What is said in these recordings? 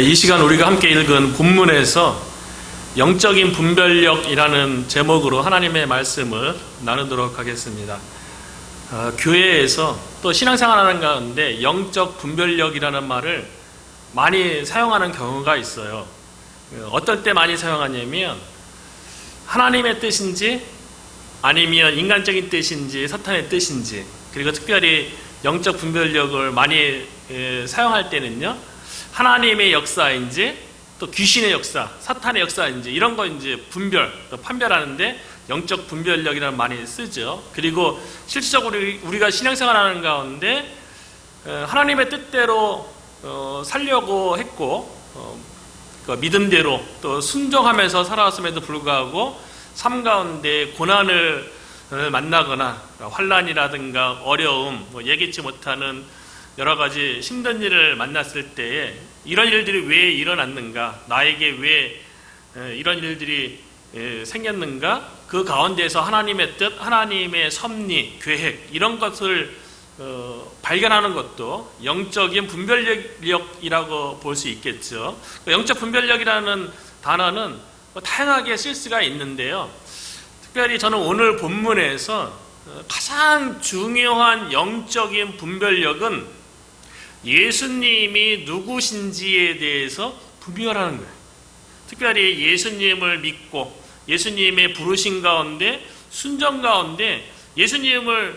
이 시간 우리가 함께 읽은 본문에서 영적인 분별력이라는 제목으로 하나님의 말씀을 나누도록 하겠습니다. 교회에서 또 신앙생활하는 가운데 영적 분별력이라는 말을 많이 사용하는 경우가 있어요. 어떨 때 많이 사용하냐면 하나님의 뜻인지 아니면 인간적인 뜻인지 사탄의 뜻인지, 그리고 특별히 영적 분별력을 많이 사용할 때는요, 하나님의 역사인지 또 귀신의 역사, 사탄의 역사인지 이런 거 이제 분별, 또 판별하는데 영적 분별력이라는 많이 쓰죠. 그리고 실질적으로 우리가 신앙생활하는 가운데 하나님의 뜻대로 살려고 했고 그 믿음대로 또 순종하면서 살아왔음에도 불구하고 삶 가운데 고난을 만나거나 환난이라든가 어려움, 예기치 못하는 여러 가지 힘든 일을 만났을 때에 이런 일들이 왜 일어났는가, 나에게 왜 이런 일들이 생겼는가, 그 가운데서 하나님의 뜻, 하나님의 섭리, 계획 이런 것을 발견하는 것도 영적인 분별력이라고 볼 수 있겠죠. 영적 분별력이라는 단어는 다양하게 쓸 수가 있는데요, 특별히 저는 오늘 본문에서 가장 중요한 영적인 분별력은 예수님이 누구신지에 대해서 분별하는 거예요. 특별히 예수님을 믿고 예수님의 부르심 가운데 순종 가운데 예수님을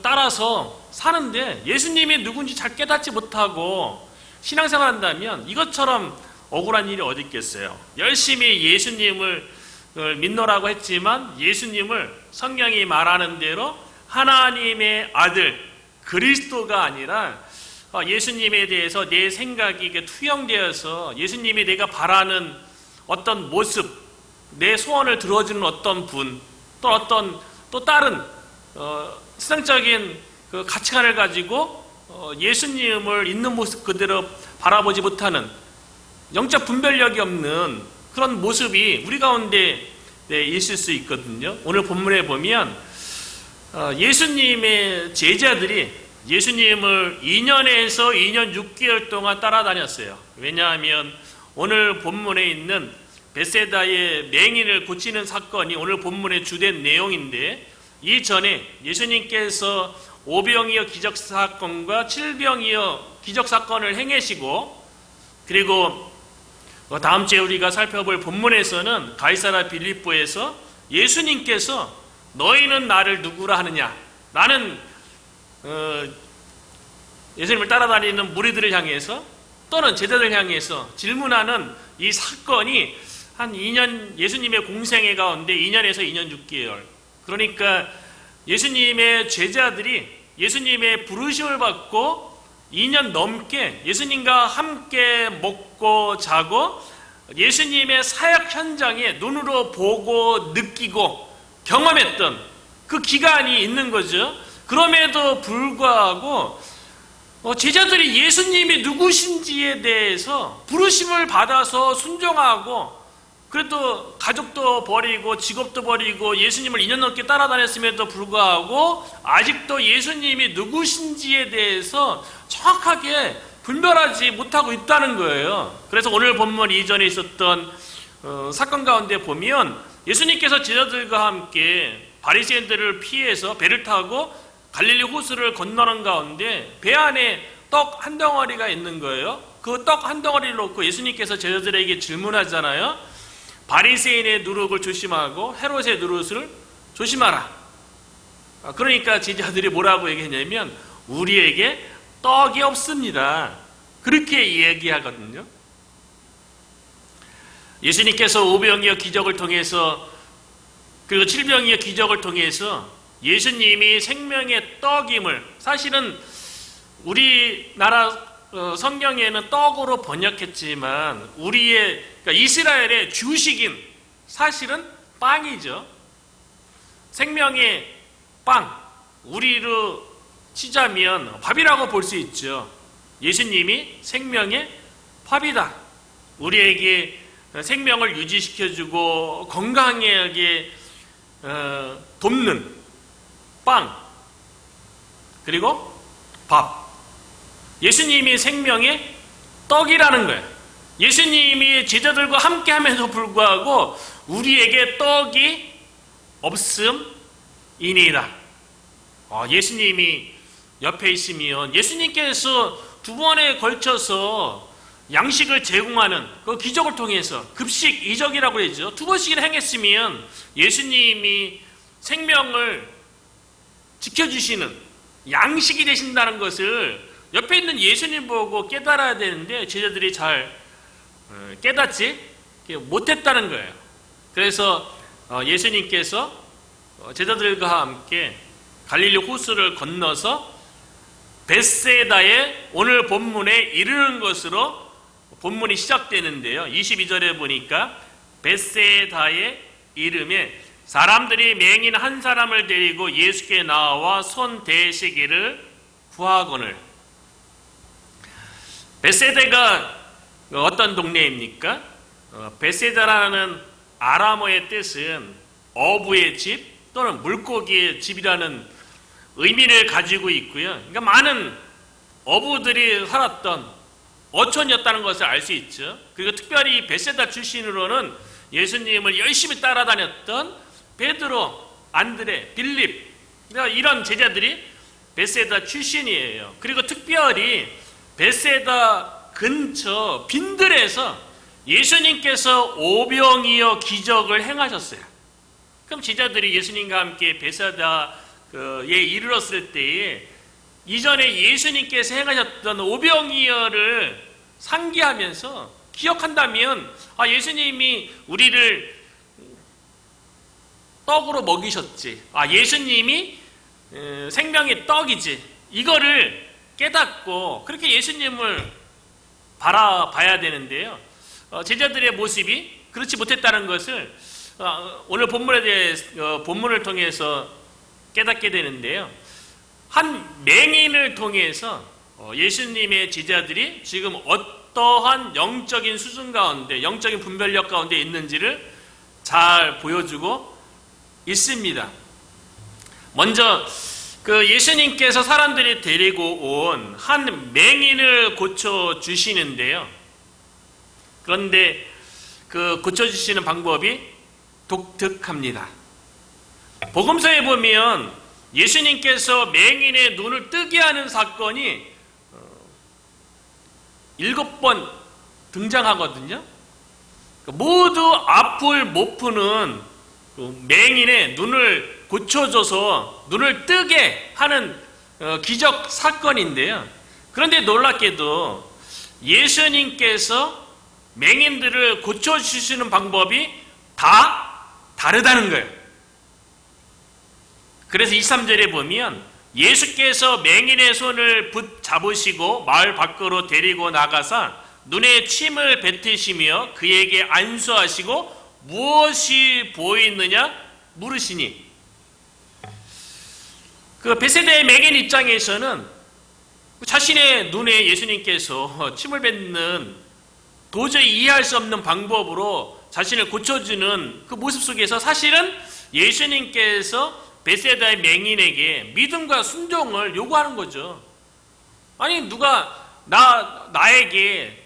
따라서 사는데 예수님이 누군지 잘 깨닫지 못하고 신앙생활 한다면 이것처럼 억울한 일이 어디 있겠어요. 열심히 예수님을 믿노라고 했지만 예수님을 성경이 말하는 대로 하나님의 아들 그리스도가 아니라 예수님에 대해서 내 생각이 투영되어서 예수님이 내가 바라는 어떤 모습, 내 소원을 들어주는 어떤 분, 또 다른 세상적인 그 가치관을 가지고 예수님을 있는 모습 그대로 바라보지 못하는 영적 분별력이 없는 그런 모습이 우리 가운데 있을 수 있거든요. 오늘 본문에 보면 예수님의 제자들이 예수님을 2년에서 2년 6개월 동안 따라다녔어요. 왜냐하면 오늘 본문에 있는 벳세다의 맹인을 고치는 사건이 오늘 본문의 주된 내용인데, 이전에 예수님께서 오병이어 기적사건과 칠병이어 기적사건을 행하시고, 그리고 다음 주에 우리가 살펴볼 본문에서는 가이사랴 빌립보에서 예수님께서 너희는 나를 누구라 하느냐, 나는 예수님을 따라다니는 무리들을 향해서 또는 제자들을 향해서 질문하는 이 사건이 한 2년, 예수님의 공생애 가운데 2년에서 2년 6개월, 그러니까 예수님의 제자들이 예수님의 부르심을 받고 2년 넘게 예수님과 함께 먹고 자고 예수님의 사역 현장에 눈으로 보고 느끼고 경험했던 그 기간이 있는 거죠. 그럼에도 불구하고 제자들이 예수님이 누구신지에 대해서 부르심을 받아서 순종하고, 그래도 가족도 버리고 직업도 버리고 예수님을 2년 넘게 따라다녔음에도 불구하고 아직도 예수님이 누구신지에 대해서 정확하게 분별하지 못하고 있다는 거예요. 그래서 오늘 본문 이전에 있었던 사건 가운데 보면 예수님께서 제자들과 함께 바리새인들을 피해서 배를 타고 갈릴리 호수를 건너는 가운데 배 안에 떡 한 덩어리가 있는 거예요. 그 떡 한 덩어리를 놓고 예수님께서 제자들에게 질문하잖아요. 바리새인의 누룩을 조심하고 헤롯의 누룩을 조심하라. 그러니까 제자들이 뭐라고 얘기했냐면 우리에게 떡이 없습니다. 그렇게 얘기하거든요. 예수님께서 오병이어 기적을 통해서, 그리고 칠병이어 기적을 통해서 예수님이 생명의 떡임을, 사실은 우리나라 성경에는 떡으로 번역했지만 그러니까 이스라엘의 주식인 사실은 빵이죠. 생명의 빵, 우리로 치자면 밥이라고 볼 수 있죠. 예수님이 생명의 밥이다. 우리에게 생명을 유지시켜주고 건강하게 돕는 빵, 그리고 밥. 예수님이 생명의 떡이라는 거예요. 예수님이 제자들과 함께 함에도 불구하고 우리에게 떡이 없음이니이다. 예수님이 옆에 있으면 예수님께서 두 번에 걸쳐서 양식을 제공하는 그 기적을 통해서 급식 이적이라고 했죠. 두 번씩이나 행했으면 예수님이 생명을 지켜주시는 양식이 되신다는 것을 옆에 있는 예수님 보고 깨달아야 되는데 제자들이 잘 깨닫지 못했다는 거예요. 그래서 예수님께서 제자들과 함께 갈릴리 호수를 건너서 벳세다에 오늘 본문에 이르는 것으로 본문이 시작되는데요. 22절에 보니까 벳세다에 이름에 사람들이 맹인 한 사람을 데리고 예수께 나와 손 대시기를 구하거늘. 벳세다가 어떤 동네입니까? 벳세다라는 아람어의 뜻은 어부의 집 또는 물고기의 집이라는 의미를 가지고 있고요. 그러니까 많은 어부들이 살았던 어촌이었다는 것을 알 수 있죠. 그리고 특별히 벳세다 출신으로는 예수님을 열심히 따라다녔던 베드로, 안드레, 빌립, 그러니까 이런 제자들이 벳세다 출신이에요. 그리고 특별히 벳세다 근처 빈들에서 예수님께서 오병이어 기적을 행하셨어요. 그럼 제자들이 예수님과 함께 벳세다에 이르렀을 때에 이전에 예수님께서 행하셨던 오병이어를 상기하면서 기억한다면 예수님이 우리를 떡으로 먹이셨지, 예수님이 생명의 떡이지, 이거를 깨닫고 그렇게 예수님을 바라봐야 되는데요. 제자들의 모습이 그렇지 못했다는 것을 오늘 본문에 대해 본문을 통해서 깨닫게 되는데요. 한 맹인을 통해서 예수님의 제자들이 지금 어떠한 영적인 수준 가운데, 영적인 분별력 가운데 있는지를 잘 보여주고 있습니다. 먼저 예수님께서 사람들이 데리고 온 한 맹인을 고쳐 주시는데요. 그런데 그 고쳐 주시는 방법이 독특합니다. 복음서에 보면 예수님께서 맹인의 눈을 뜨게 하는 사건이 7번 등장하거든요. 모두 앞을 못 푸는 맹인의 눈을 고쳐줘서 눈을 뜨게 하는 기적 사건인데요. 그런데 놀랍게도 예수님께서 맹인들을 고쳐주시는 방법이 다 다르다는 거예요. 그래서 23절에 보면 예수께서 맹인의 손을 붙잡으시고 마을 밖으로 데리고 나가사 눈에 침을 뱉으시며 그에게 안수하시고 무엇이 보이느냐 물으시니, 벳세다의 맹인 입장에서는 자신의 눈에 예수님께서 침을 뱉는 도저히 이해할 수 없는 방법으로 자신을 고쳐주는 그 모습 속에서 사실은 예수님께서 벳세다의 맹인에게 믿음과 순종을 요구하는 거죠. 아니 누가 나에게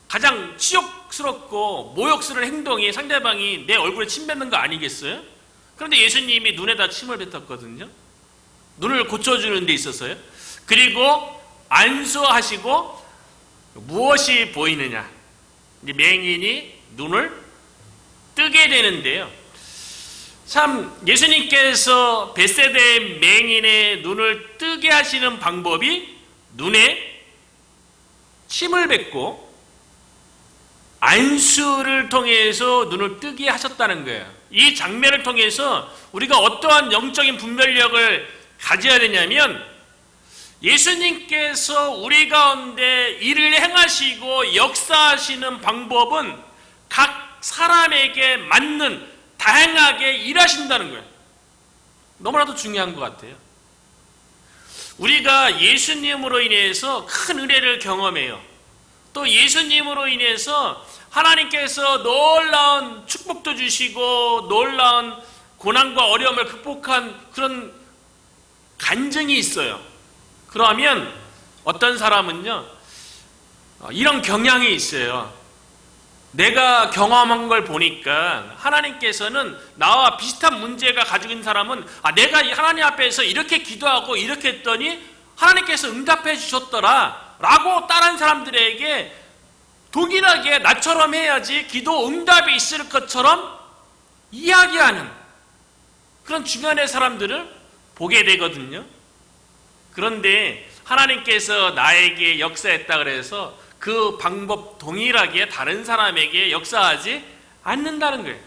가장 치욕스럽고 모욕스러운 행동이 상대방이 내 얼굴에 침 뱉는 거 아니겠어요? 그런데 예수님이 눈에다 침을 뱉었거든요. 눈을 고쳐주는 데 있어서요. 그리고 안수하시고 무엇이 보이느냐, 맹인이 눈을 뜨게 되는데요. 참 예수님께서 벳세다의 맹인의 눈을 뜨게 하시는 방법이 눈에 침을 뱉고 안수를 통해서 눈을 뜨게 하셨다는 거예요. 이 장면을 통해서 우리가 어떠한 영적인 분별력을 가져야 되냐면, 예수님께서 우리 가운데 일을 행하시고 역사하시는 방법은 각 사람에게 맞는 다양하게 일하신다는 거예요. 너무나도 중요한 것 같아요. 우리가 예수님으로 인해서 큰 은혜를 경험해요. 또 예수님으로 인해서 하나님께서 놀라운 축복도 주시고 놀라운 고난과 어려움을 극복한 그런 간증이 있어요. 그러면 어떤 사람은요, 이런 경향이 있어요. 내가 경험한 걸 보니까 하나님께서는 나와 비슷한 문제가 가지고 있는 사람은 내가 하나님 앞에서 이렇게 기도하고 이렇게 했더니 하나님께서 응답해 주셨더라 라고 다른 사람들에게 동일하게 나처럼 해야지 기도 응답이 있을 것처럼 이야기하는 그런 주변의 사람들을 보게 되거든요. 그런데 하나님께서 나에게 역사했다 그래서 그 방법 동일하게 다른 사람에게 역사하지 않는다는 거예요.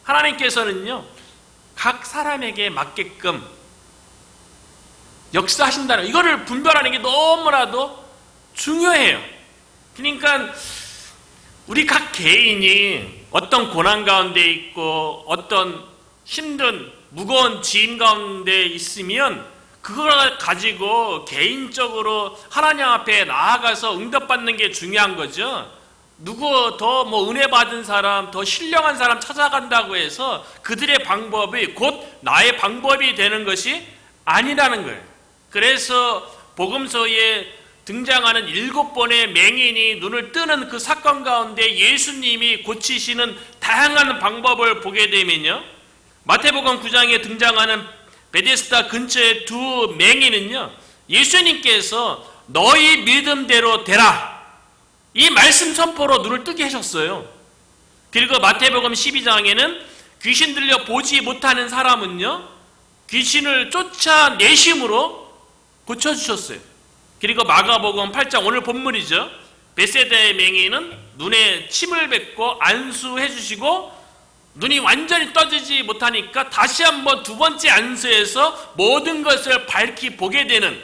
하나님께서는요, 각 사람에게 맞게끔 역사하신다는, 이거를 분별하는 게 너무나도 중요해요. 그러니까 우리 각 개인이 어떤 고난 가운데 있고 어떤 힘든 무거운 짐 가운데 있으면 그걸 가지고 개인적으로 하나님 앞에 나아가서 응답받는 게 중요한 거죠. 누구 더 은혜 받은 사람, 더 신령한 사람 찾아간다고 해서 그들의 방법이 곧 나의 방법이 되는 것이 아니라는 거예요. 그래서 복음서에 등장하는 7번의 맹인이 눈을 뜨는 그 사건 가운데 예수님이 고치시는 다양한 방법을 보게 되면요, 마태복음 9장에 등장하는 베데스다 근처의 두 맹인은요, 예수님께서 너희 믿음대로 되라 이 말씀 선포로 눈을 뜨게 하셨어요. 그리고 마태복음 12장에는 귀신 들려 보지 못하는 사람은요, 귀신을 쫓아내심으로 고쳐주셨어요. 그리고 마가복음 8장 오늘 본문이죠, 벳세다의 맹인은 눈에 침을 뱉고 안수해 주시고 눈이 완전히 떠지지 못하니까 다시 한번 두 번째 안수해서 모든 것을 밝히 보게 되는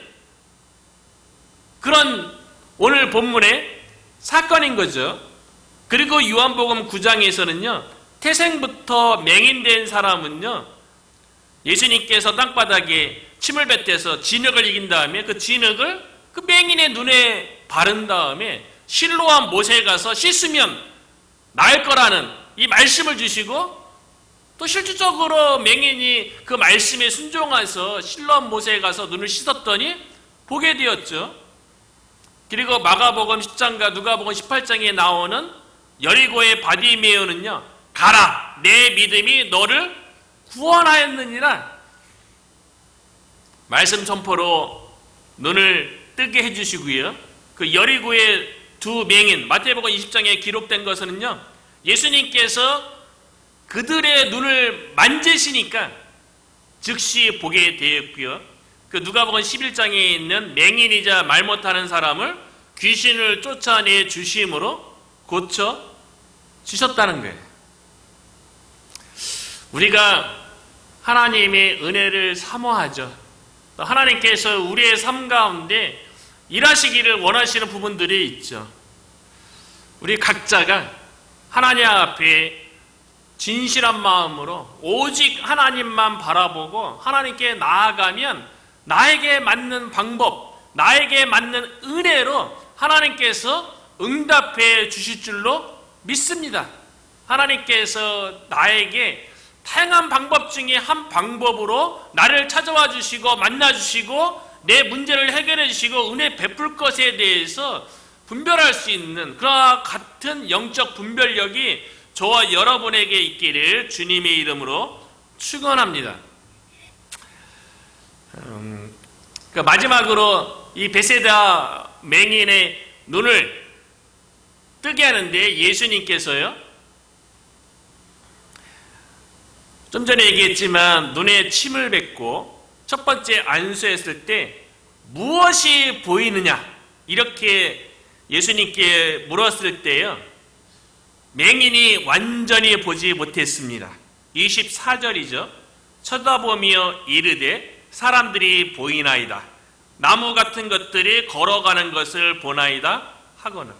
그런 오늘 본문의 사건인 거죠. 그리고 요한복음 9장에서는요, 태생부터 맹인된 사람은요, 예수님께서 땅바닥에 침을 뱉어서 진흙을 이긴 다음에 그 진흙을 그 맹인의 눈에 바른 다음에 실로암 못에 가서 씻으면 나을 거라는 이 말씀을 주시고, 또 실질적으로 맹인이 그 말씀에 순종해서 실로암 못에 가서 눈을 씻었더니 보게 되었죠. 그리고 마가복음 10장과 누가복음 18장에 나오는 여리고의 바디메오는요, 가라 내 믿음이 너를 구원하였느니라 말씀 선포로 눈을 뜨게 해주시고요. 그 여리고의 두 맹인 마태복음 20장에 기록된 것은요, 예수님께서 그들의 눈을 만지시니까 즉시 보게 되었고요. 그 누가복음 11장에 있는 맹인이자 말 못하는 사람을 귀신을 쫓아내 주심으로 고쳐 주셨다는 거예요. 우리가 하나님의 은혜를 사모하죠. 또 하나님께서 우리의 삶 가운데 일하시기를 원하시는 부분들이 있죠. 우리 각자가 하나님 앞에 진실한 마음으로 오직 하나님만 바라보고 하나님께 나아가면 나에게 맞는 방법, 나에게 맞는 은혜로 하나님께서 응답해 주실 줄로 믿습니다. 하나님께서 나에게 다양한 방법 중에 한 방법으로 나를 찾아와 주시고 만나 주시고 내 문제를 해결해 주시고 은혜 베풀 것에 대해서 분별할 수 있는 그와 같은 영적 분별력이 저와 여러분에게 있기를 주님의 이름으로 축원합니다. 마지막으로 이 벳세다 맹인의 눈을 뜨게 하는데 예수님께서요, 좀 전에 얘기했지만 눈에 침을 뱉고 첫 번째 안수했을 때 무엇이 보이느냐 이렇게 예수님께 물었을 때요, 맹인이 완전히 보지 못했습니다. 24절이죠. 쳐다보며 이르되 사람들이 보이나이다. 나무 같은 것들이 걸어가는 것을 보나이다 하거늘.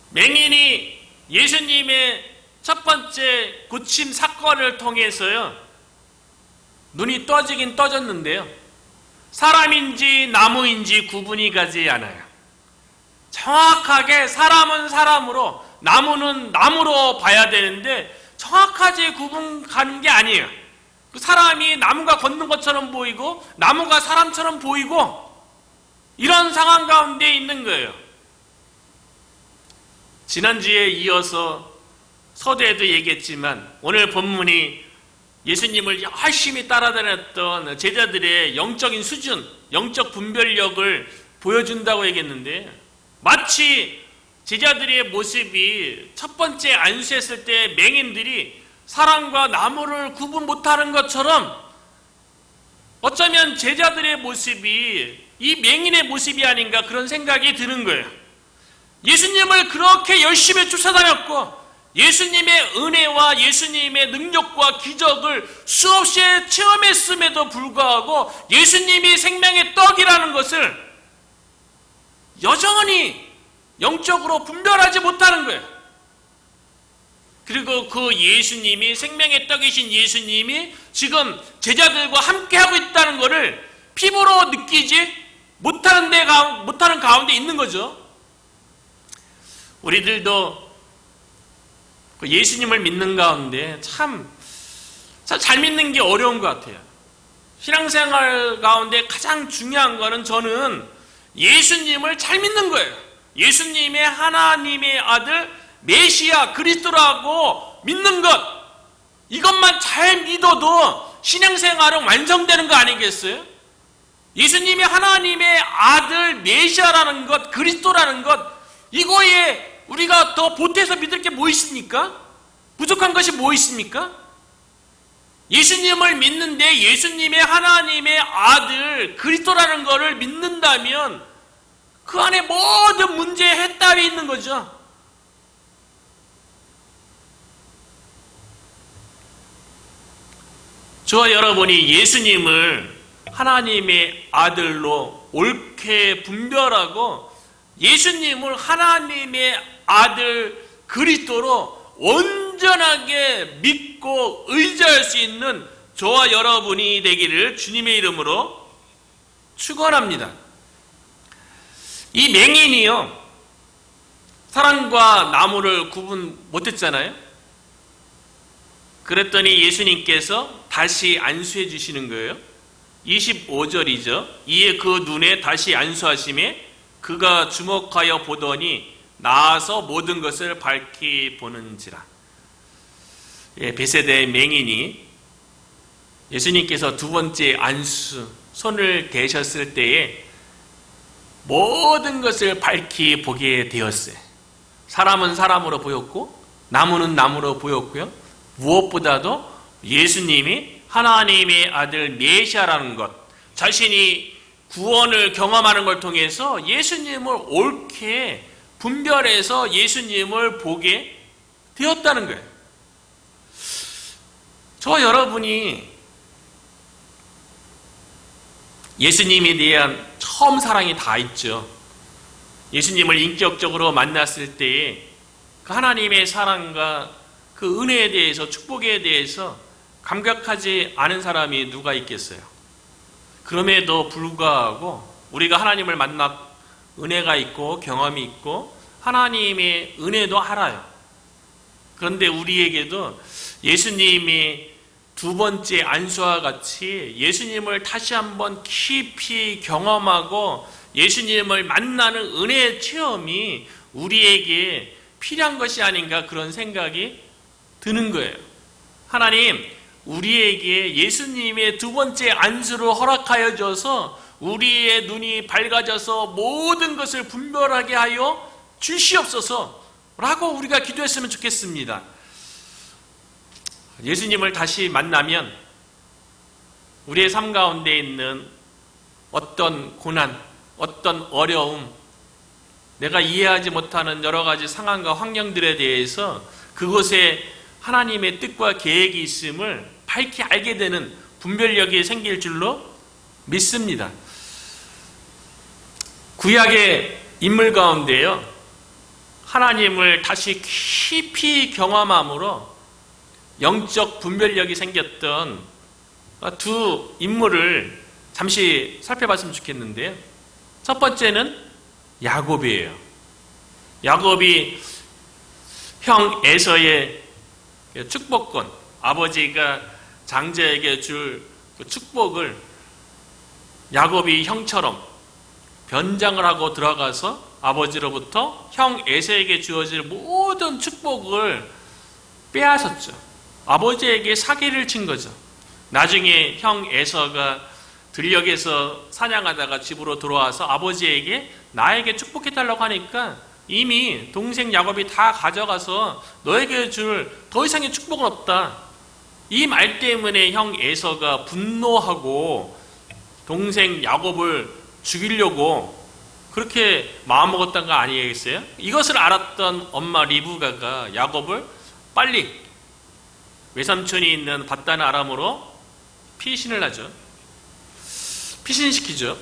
맹인이 예수님의 첫 번째 고침 사건을 통해서요, 눈이 떠지긴 떠졌는데요, 사람인지 나무인지 구분이 가지 않아요. 정확하게 사람은 사람으로 나무는 나무로 봐야 되는데 정확하게 구분 가는 게 아니에요. 그 사람이 나무가 걷는 것처럼 보이고 나무가 사람처럼 보이고 이런 상황 가운데 있는 거예요. 지난주에 이어서 서두에도 얘기했지만 오늘 본문이 예수님을 열심히 따라다녔던 제자들의 영적인 수준, 영적 분별력을 보여준다고 얘기했는데, 마치 제자들의 모습이 첫 번째 안수했을 때 맹인들이 사람과 나무를 구분 못하는 것처럼 어쩌면 제자들의 모습이 이 맹인의 모습이 아닌가 그런 생각이 드는 거예요. 예수님을 그렇게 열심히 쫓아다녔고 예수님의 은혜와 예수님의 능력과 기적을 수없이 체험했음에도 불구하고 예수님이 생명의 떡이라는 것을 여전히 영적으로 분별하지 못하는 거예요. 그리고 그 예수님이, 생명의 떡이신 예수님이 지금 제자들과 함께하고 있다는 것을 피부로 느끼지 못하는 가운데 있는 거죠. 우리들도 예수님을 믿는 가운데 참 잘 믿는 게 어려운 것 같아요. 신앙생활 가운데 가장 중요한 거는 저는 예수님을 잘 믿는 거예요. 예수님의 하나님의 아들 메시아 그리스도라고 믿는 것, 이것만 잘 믿어도 신앙생활은 완성되는 거 아니겠어요? 예수님이 하나님의 아들 메시아라는 것, 그리스도라는 것, 이거에 우리가 더 보태서 믿을 게 뭐 있습니까? 부족한 것이 뭐 있습니까? 예수님을 믿는데 예수님의 하나님의 아들 그리스도라는 것을 믿는다면 그 안에 모든 문제의 해답이 있는 거죠. 저와 여러분이 예수님을 하나님의 아들로 옳게 분별하고 예수님을 하나님의 아들 그리스도로 온전하게 믿고 의지할 수 있는 저와 여러분이 되기를 주님의 이름으로 축원합니다. 이 맹인이요, 사람과 나무를 구분 못했잖아요. 그랬더니 예수님께서 다시 안수해 주시는 거예요. 25절이죠. 이에 그 눈에 다시 안수하심에 그가 주목하여 보더니 나아서 모든 것을 밝히 보는지라. 베세다의 맹인이 예수님께서 두 번째 안수, 손을 대셨을 때에 모든 것을 밝히 보게 되었어요. 사람은 사람으로 보였고 나무는 나무로 보였고요. 무엇보다도 예수님이 하나님의 아들 메시아라는 것, 자신이 구원을 경험하는 걸 통해서 예수님을 옳게 분별해서 예수님을 보게 되었다는 거예요. 저와 여러분이 예수님에 대한 처음 사랑이 다 있죠. 예수님을 인격적으로 만났을 때에 그 하나님의 사랑과 그 은혜에 대해서, 축복에 대해서 감격하지 않은 사람이 누가 있겠어요? 그럼에도 불구하고 우리가 하나님을 만나 은혜가 있고 경험이 있고 하나님의 은혜도 알아요. 그런데 우리에게도 예수님이 두 번째 안수와 같이 예수님을 다시 한번 깊이 경험하고 예수님을 만나는 은혜의 체험이 우리에게 필요한 것이 아닌가 그런 생각이 드는 거예요. 하나님, 우리에게 예수님의 두 번째 안수를 허락하여 줘서 우리의 눈이 밝아져서 모든 것을 분별하게 하여 주시옵소서 라고 우리가 기도했으면 좋겠습니다. 예수님을 다시 만나면 우리의 삶 가운데 있는 어떤 고난, 어떤 어려움, 내가 이해하지 못하는 여러 가지 상황과 환경들에 대해서 그곳에 하나님의 뜻과 계획이 있음을 밝히 알게 되는 분별력이 생길 줄로 믿습니다. 구약의 인물 가운데요, 하나님을 다시 깊이 경험함으로 영적 분별력이 생겼던 두 인물을 잠시 살펴봤으면 좋겠는데요. 첫 번째는 야곱이에요. 야곱이 형 에서의 축복권, 아버지가 장자에게 줄 그 축복을 야곱이 형처럼 변장을 하고 들어가서 아버지로부터 형 에서에게 주어질 모든 축복을 빼앗았죠. 아버지에게 사기를 친 거죠. 나중에 형 에서가 들녘에서 사냥하다가 집으로 들어와서 아버지에게 나에게 축복해달라고 하니까 이미 동생 야곱이 다 가져가서 너에게 줄 더 이상의 축복은 없다. 이 말 때문에 형 에서가 분노하고 동생 야곱을 죽이려고 그렇게 마음먹었던 거 아니겠어요? 이것을 알았던 엄마 리브가가 야곱을 빨리 외삼촌이 있는 밧단 아람으로 피신을 하죠. 피신시키죠.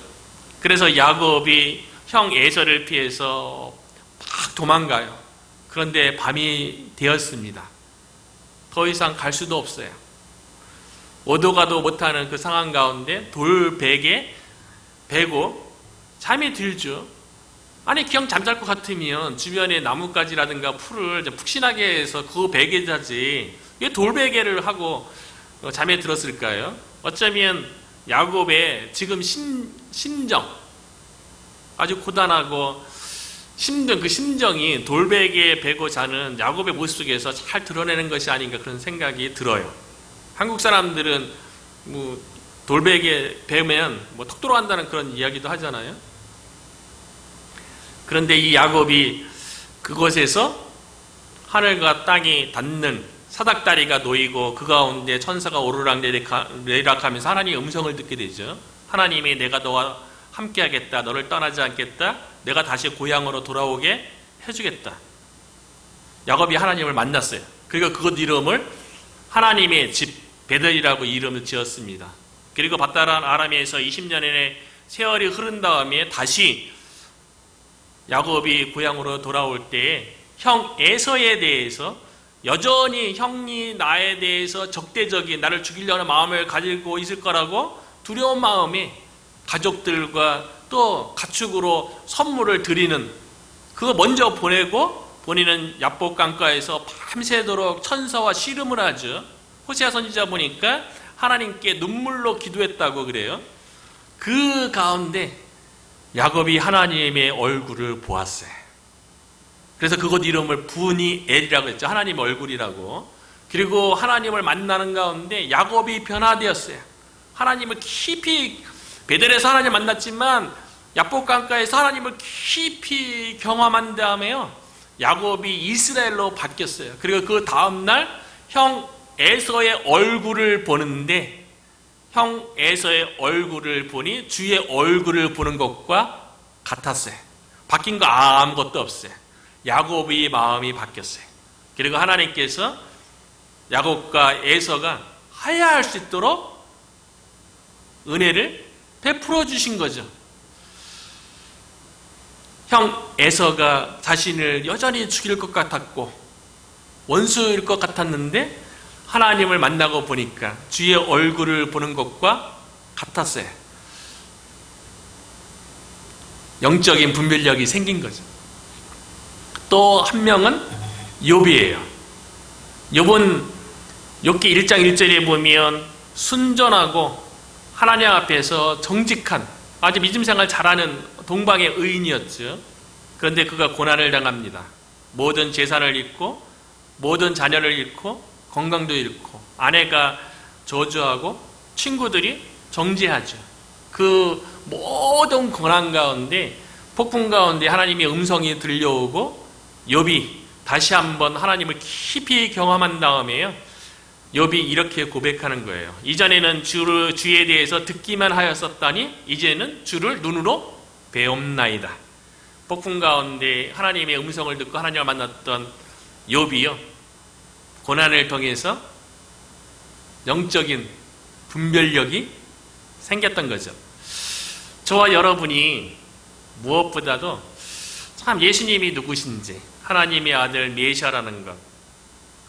그래서 야곱이 형 에서를 피해서 막 도망가요. 그런데 밤이 되었습니다. 더 이상 갈 수도 없어요. 오도 가도 못하는 그 상황 가운데 돌베개 베고 잠이 들죠. 아니 그냥 잠잘 것 같으면 주변에 나뭇가지라든가 풀을 푹신하게 해서 그 베개 자지 왜 돌베개를 하고 잠에 들었을까요? 어쩌면 야곱의 지금 심정 아주 고단하고 힘든 그 심정이 돌베개에 베고 자는 야곱의 모습 속에서 잘 드러내는 것이 아닌가 그런 생각이 들어요. 한국 사람들은 뭐 돌베개 베면 뭐 턱 돌아간다는 그런 이야기도 하잖아요. 그런데 이 야곱이 그곳에서 하늘과 땅이 닿는 사닥다리가 놓이고 그 가운데 천사가 오르락내리락하면서 하나님의 음성을 듣게 되죠. 하나님이 내가 너와 함께하겠다. 너를 떠나지 않겠다. 내가 다시 고향으로 돌아오게 해주겠다. 야곱이 하나님을 만났어요. 그리고 그곳 이름을 하나님의 집 베델이라고 이름을 지었습니다. 그리고 밧다란 아람에서 20년의 세월이 흐른 다음에 다시 야곱이 고향으로 돌아올 때에 형 에서에 대해서 여전히 형이 나에 대해서 적대적인 나를 죽이려는 마음을 가지고 있을 거라고 두려운 마음에 가족들과 또 가축으로 선물을 드리는 그거 먼저 보내고 본인은 야복 강가에서 밤새도록 천사와 씨름을 하죠. 호세아 선지자 보니까 하나님께 눈물로 기도했다고 그래요. 그 가운데 야곱이 하나님의 얼굴을 보았어요. 그래서 그곳 이름을 부니엘이라고 했죠. 하나님의 얼굴이라고. 그리고 하나님을 만나는 가운데 야곱이 변화되었어요. 하나님을 깊이 베델에서 하나님 만났지만 야복 강가에서 하나님을 깊이 경험한 다음에요. 야곱이 이스라엘로 바뀌었어요. 그리고 그 다음날 형 에서의 얼굴을 보는데 형 에서의 얼굴을 보니 주의 얼굴을 보는 것과 같았어요. 바뀐 거 아무것도 없어요. 야곱의 마음이 바뀌었어요. 그리고 하나님께서 야곱과 에서가 화해할 수 있도록 은혜를 베풀어 주신 거죠. 형 에서가 자신을 여전히 죽일 것 같았고 원수일 것 같았는데 하나님을 만나고 보니까 주의 얼굴을 보는 것과 같았어요. 영적인 분별력이 생긴 거죠. 또 한 명은 욥이에요. 욥은 욥기 1장 1절에 보면 순전하고 하나님 앞에서 정직한 아주 믿음생활 잘하는 동방의 의인이었죠. 그런데 그가 고난을 당합니다. 모든 재산을 잃고 모든 자녀를 잃고 건강도 잃고 아내가 저주하고 친구들이 정죄하죠. 그 모든 고난 가운데 폭풍 가운데 하나님의 음성이 들려오고 욥이 다시 한번 하나님을 깊이 경험한 다음에요. 욥이 이렇게 고백하는 거예요. 이전에는 주에 대해서 듣기만 하였었다니 이제는 주를 눈으로 배옵나이다. 폭풍 가운데 하나님의 음성을 듣고 하나님을 만났던 욥이요. 고난을 통해서 영적인 분별력이 생겼던 거죠. 저와 여러분이 무엇보다도 참 예수님이 누구신지 하나님의 아들 메시아라는 것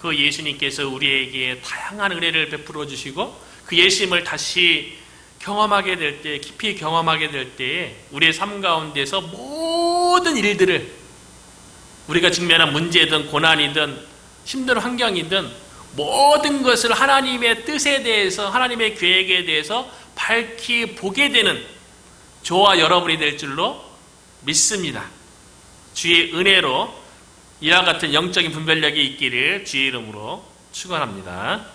그 예수님께서 우리에게 다양한 은혜를 베풀어 주시고 그 예수님을 다시 경험하게 될 때 깊이 경험하게 될 때에 우리의 삶 가운데서 모든 일들을 우리가 직면한 문제든 고난이든 힘든 환경이든 모든 것을 하나님의 뜻에 대해서 하나님의 계획에 대해서 밝히 보게 되는 저와 여러분이 될 줄로 믿습니다. 주의 은혜로 이와 같은 영적인 분별력이 있기를 주의 이름으로 축원합니다.